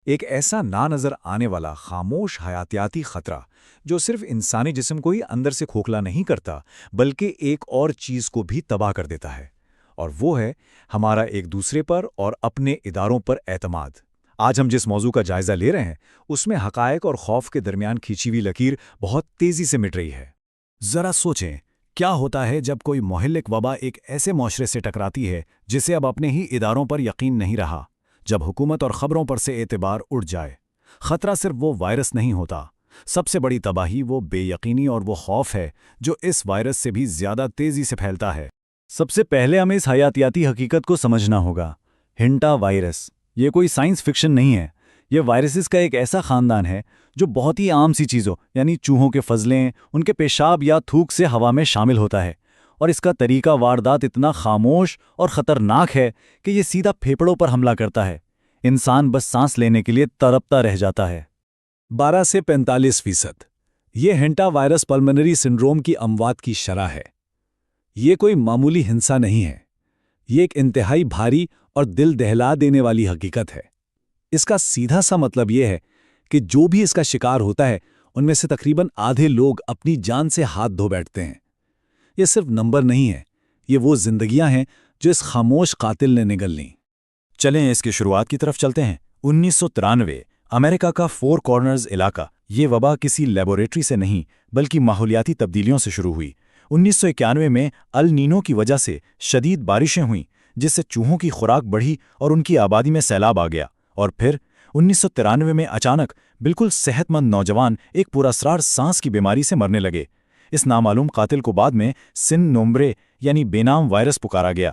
ایک ایسا نہ نظر آنے والا خاموش حیاتیاتی خطرہ جو صرف انسانی جسم کو ہی اندر سے کھوکھلا نہیں کرتا بلکہ ایک اور چیز کو بھی تباہ کر دیتا ہے، اور وہ ہے ہمارا ایک دوسرے پر اور اپنے اداروں پر اعتماد۔ آج ہم جس موضوع کا جائزہ لے رہے ہیں اس میں حقائق اور خوف کے درمیان کھینچی ہوئی لکیر بہت تیزی سے مٹ رہی ہے۔ ذرا سوچیں، کیا ہوتا ہے جب کوئی مہلک وبا ایک ایسے معاشرے سے ٹکراتی ہے جسے اب اپنے ہی اداروں پر یقین نہیں رہا، جب حکومت اور خبروں پر سے اعتبار اٹھ جائے؟ خطرہ صرف وہ وائرس نہیں ہوتا، سب سے بڑی تباہی وہ بے یقینی اور وہ خوف ہے جو اس وائرس سے بھی زیادہ تیزی سے پھیلتا ہے۔ سب سے پہلے ہمیں اس حیاتیاتی حقیقت کو سمجھنا ہوگا۔ ہینٹا وائرس یہ کوئی سائنس فکشن نہیں ہے، یہ وائرسز کا ایک ایسا خاندان ہے جو بہت ہی عام سی چیزوں یعنی چوہوں کے فضلیں، ان کے پیشاب یا تھوک سے ہوا میں شامل ہوتا ہے، اور اس کا طریقہ واردات اتنا خاموش اور خطرناک ہے کہ یہ سیدھا پھیپھڑوں پر حملہ کرتا ہے۔ انسان بس سانس لینے کے لیے تڑپتا رہ جاتا ہے۔ 12 سے 45%۔ یہ ہینٹا وائرس پلمنری سنڈروم کی اموات کی شرح ہے۔ یہ کوئی معمولی ہنسا نہیں ہے، یہ ایک انتہائی بھاری اور دل دہلا دینے والی حقیقت ہے۔ اس کا سیدھا سا مطلب یہ ہے کہ جو بھی اس کا شکار ہوتا ہے ان میں سے تقریباً آدھے لوگ اپنی جان سے ہاتھ دھو بیٹھتے ہیں۔ یہ صرف نمبر نہیں ہے، یہ وہ زندگیاں ہیں جو اس خاموش قاتل نے نگل لیں۔ چلیں اس کی شروعات کی طرف چلتے ہیں۔ 1993 امریکہ کا فور کارنرز علاقہ۔ یہ وبا کسی لیبوریٹری سے نہیں بلکہ ماحولیاتی تبدیلیوں سے شروع ہوئی۔ 1991 میں ال نینو کی وجہ سے شدید بارشیں ہوئیں جس سے چوہوں کی خوراک بڑھی اور ان کی آبادی میں سیلاب آ گیا، اور پھر 1993 میں اچانک بالکل صحت مند نوجوان ایک پراسرار سانس کی بیماری سے مرنے لگے۔ اس نامعلوم قاتل کو بعد میں سن نومبرے یعنی بے نام وائرس پکارا گیا۔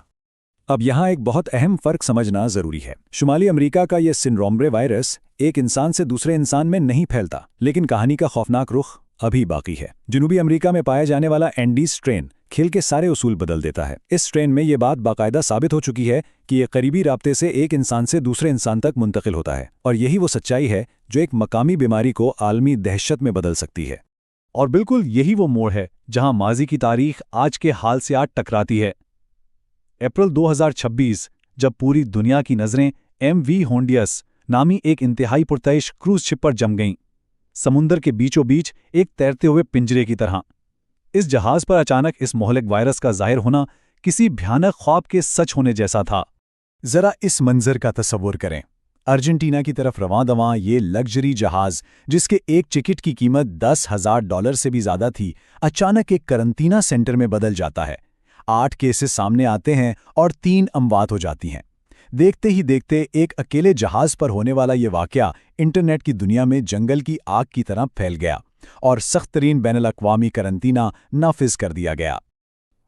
اب یہاں ایک بہت اہم فرق سمجھنا ضروری ہے۔ شمالی امریکہ کا یہ سنڈرومبرے وائرس ایک انسان سے دوسرے انسان میں نہیں پھیلتا، لیکن کہانی کا خوفناک رخ ابھی باقی ہے۔ جنوبی امریکہ میں پایا جانے والا اینڈیز سٹرین کھیل کے سارے اصول بدل دیتا ہے۔ اس سٹرین میں یہ بات باقاعدہ ثابت ہو چکی ہے کہ یہ قریبی رابطے سے ایک انسان سے دوسرے انسان تک منتقل ہوتا ہے، اور یہی وہ سچائی ہے جو ایک مقامی بیماری کو عالمی دہشت میں بدل سکتی ہے۔ اور بالکل یہی وہ موڑ ہے جہاں ماضی کی تاریخ آج کے حال سے آج ٹکراتی ہے۔ اپریل 2026 جب پوری دنیا کی نظریں ایم وی ہونڈیس نامی ایک انتہائی پرتعش کروز شپ پر جم گئیں، سمندر کے بیچوں بیچ ایک تیرتے ہوئے پنجرے کی طرح۔ اس جہاز پر اچانک اس مہلک وائرس کا ظاہر ہونا کسی بھیانک خواب کے سچ ہونے جیسا تھا۔ ذرا اس منظر کا تصور کریں۔ ارجنٹینا کی طرف رواں دواں یہ لگژری جہاز جس کے ایک ٹکٹ کی قیمت $10,000 سے بھی زیادہ تھی، اچانک ایک قرنطینہ سینٹر میں بدل جاتا ہے۔ 8 کیسز سامنے آتے ہیں اور 3 اموات ہو جاتی ہیں۔ دیکھتے ہی دیکھتے ایک اکیلے جہاز پر ہونے والا یہ واقعہ انٹرنیٹ کی دنیا میں جنگل کی آگ کی طرح پھیل گیا اور سخت ترین بین الاقوامی قرنطینہ نافذ کر دیا گیا۔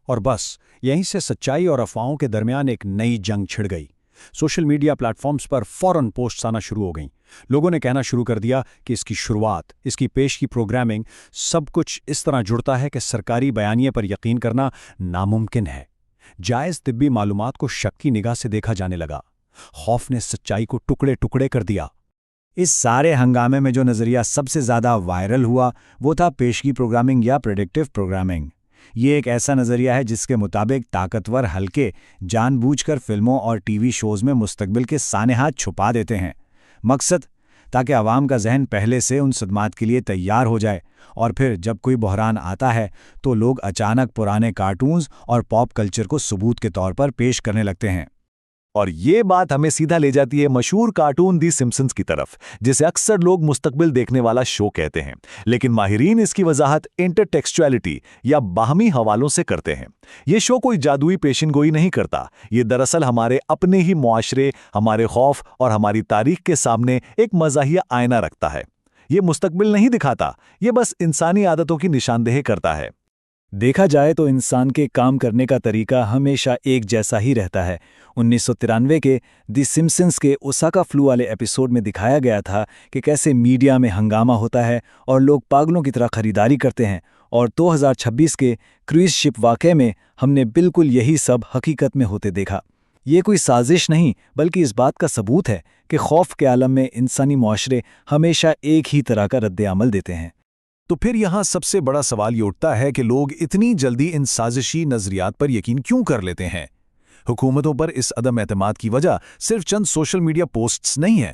اور بس یہیں سے سچائی اور افواہوں کے درمیان ایک نئی جنگ چھڑ گئی۔ سوشل میڈیا پلیٹ فارمز پر فوراً پوسٹس آنا شروع ہو گئیں۔ لوگوں نے کہنا شروع کر دیا کہ اس کی شروعات، اس کی پیش کی پروگرامنگ، سب کچھ اس طرح جڑتا ہے کہ سرکاری بیانیے پر یقین کرنا ناممکن ہے۔ جائز طبی معلومات کو شک کی نگاہ سے دیکھا جانے لگا۔ خوف نے سچائی کو ٹکڑے ٹکڑے کر دیا۔ اس سارے ہنگامے میں جو نظریہ سب سے زیادہ وائرل ہوا وہ تھا پیشگی پروگرامنگ یا پریڈکٹیو پروگرامنگ۔ یہ ایک ایسا نظریہ ہے جس کے مطابق طاقتور حلقے جان بوجھ کر فلموں اور ٹی وی شوز میں مستقبل کے سانحات چھپا دیتے ہیں۔ مقصد تاکہ عوام کا ذہن پہلے سے ان صدمات کے لیے تیار ہو جائے، اور پھر جب کوئی بحران آتا ہے تو لوگ اچانک پرانے کارٹونز اور پاپ کلچر کو ثبوت کے طور پر پیش کرنے لگتے ہیں۔ اور یہ بات ہمیں سیدھا لے جاتی ہے مشہور کارٹون دی سمپسنز کی طرف، جسے اکثر لوگ مستقبل دیکھنے والا شو کہتے ہیں، لیکن ماہرین اس کی وضاحت انٹرٹیکسچوالٹی یا باہمی حوالوں سے کرتے ہیں۔ یہ شو کوئی جادوئی پیشن گوئی نہیں کرتا، یہ دراصل ہمارے اپنے ہی معاشرے، ہمارے خوف اور ہماری تاریخ کے سامنے ایک مزاحیہ آئینہ رکھتا ہے۔ یہ مستقبل نہیں دکھاتا، یہ بس انسانی عادتوں کی نشاندہی کرتا ہے۔ دیکھا جائے تو انسان کے کام کرنے کا طریقہ ہمیشہ ایک جیسا ہی رہتا ہے۔ 1993 کے دی سمپسنز کے اوساکا فلو والے ایپیسوڈ میں دکھایا گیا تھا کہ کیسے میڈیا میں ہنگامہ ہوتا ہے اور لوگ پاگلوں کی طرح خریداری کرتے ہیں، اور 2026 کے کروز شپ واقعے میں ہم نے بالکل یہی سب حقیقت میں ہوتے دیکھا۔ یہ کوئی سازش نہیں بلکہ اس بات کا ثبوت ہے کہ خوف کے عالم میں انسانی معاشرے ہمیشہ ایک ہی طرح کا رد عمل دیتے ہیں۔ تو پھر یہاں سب سے بڑا سوال یہ اٹھتا ہے کہ لوگ اتنی جلدی ان سازشی نظریات پر یقین کیوں کر لیتے ہیں؟ حکومتوں پر اس عدم اعتماد کی وجہ صرف چند سوشل میڈیا پوسٹس نہیں ہے۔